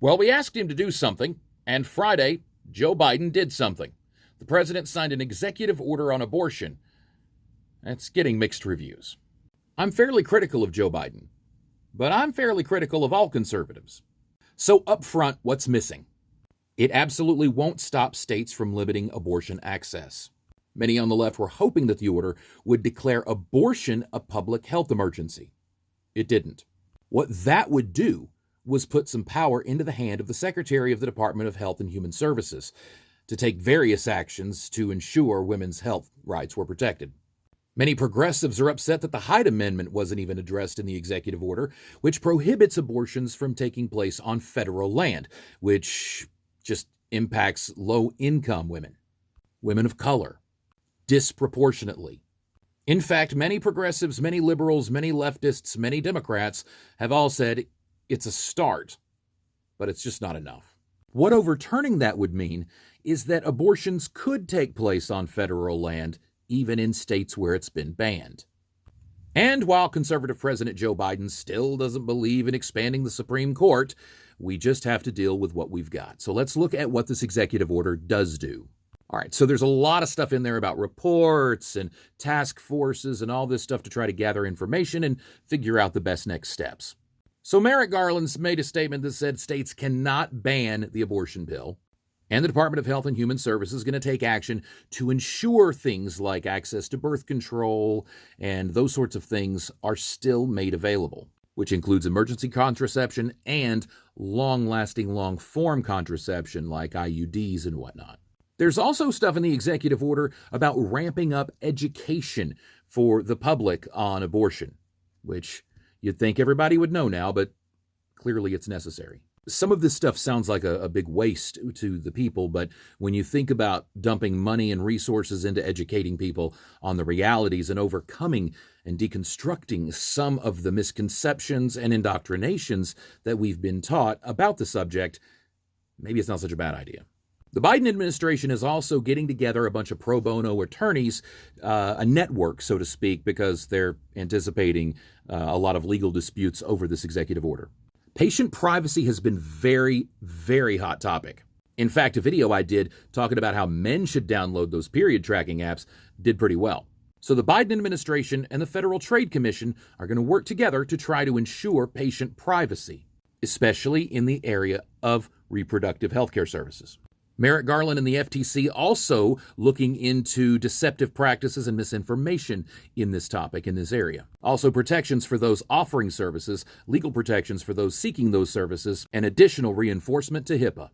Well, we asked him to do something, and Friday, Joe Biden did something. The president signed an executive order on abortion. That's getting mixed reviews. I'm fairly critical of Joe Biden, but I'm fairly critical of all conservatives. So up front, what's missing? It absolutely won't stop states from limiting abortion access. Many on the left were hoping that the order would declare abortion a public health emergency. It didn't. What that would do was put some power into the hand of the Secretary of the Department of Health and Human Services to take various actions to ensure women's health rights were protected. Many progressives are upset that the Hyde Amendment wasn't even addressed in the executive order, which prohibits abortions from taking place on federal land, which just impacts low-income women, women of color, disproportionately. In fact, many progressives, many liberals, many leftists, many Democrats have all said it's a start, but it's just not enough. What overturning that would mean is that abortions could take place on federal land, even in states where it's been banned. And while conservative President Joe Biden still doesn't believe in expanding the Supreme Court, we just have to deal with what we've got. So let's look at what this executive order does do. All right, so there's a lot of stuff in there about reports and task forces and all this stuff to try to gather information and figure out the best next steps. So Merrick Garland's made a statement that said states cannot ban the abortion pill, and the Department of Health and Human Services is going to take action to ensure things like access to birth control and those sorts of things are still made available, which includes emergency contraception and long-lasting, long-form contraception like IUDs and whatnot. There's also stuff in the executive order about ramping up education for the public on abortion, which you'd think everybody would know now, but clearly it's necessary. Some of this stuff sounds like a big waste to the people, but when you think about dumping money and resources into educating people on the realities and overcoming and deconstructing some of the misconceptions and indoctrinations that we've been taught about the subject, maybe it's not such a bad idea. The Biden administration is also getting together a bunch of pro bono attorneys, a network, so to speak, because they're anticipating a lot of legal disputes over this executive order. Patient privacy has been very, very hot topic. In fact, a video I did talking about how men should download those period tracking apps did pretty well. So the Biden administration and the Federal Trade Commission are going to work together to try to ensure patient privacy, especially in the area of reproductive health care services. Merrick Garland and the FTC also looking into deceptive practices and misinformation in this topic, in this area. Also protections for those offering services, legal protections for those seeking those services, and additional reinforcement to HIPAA.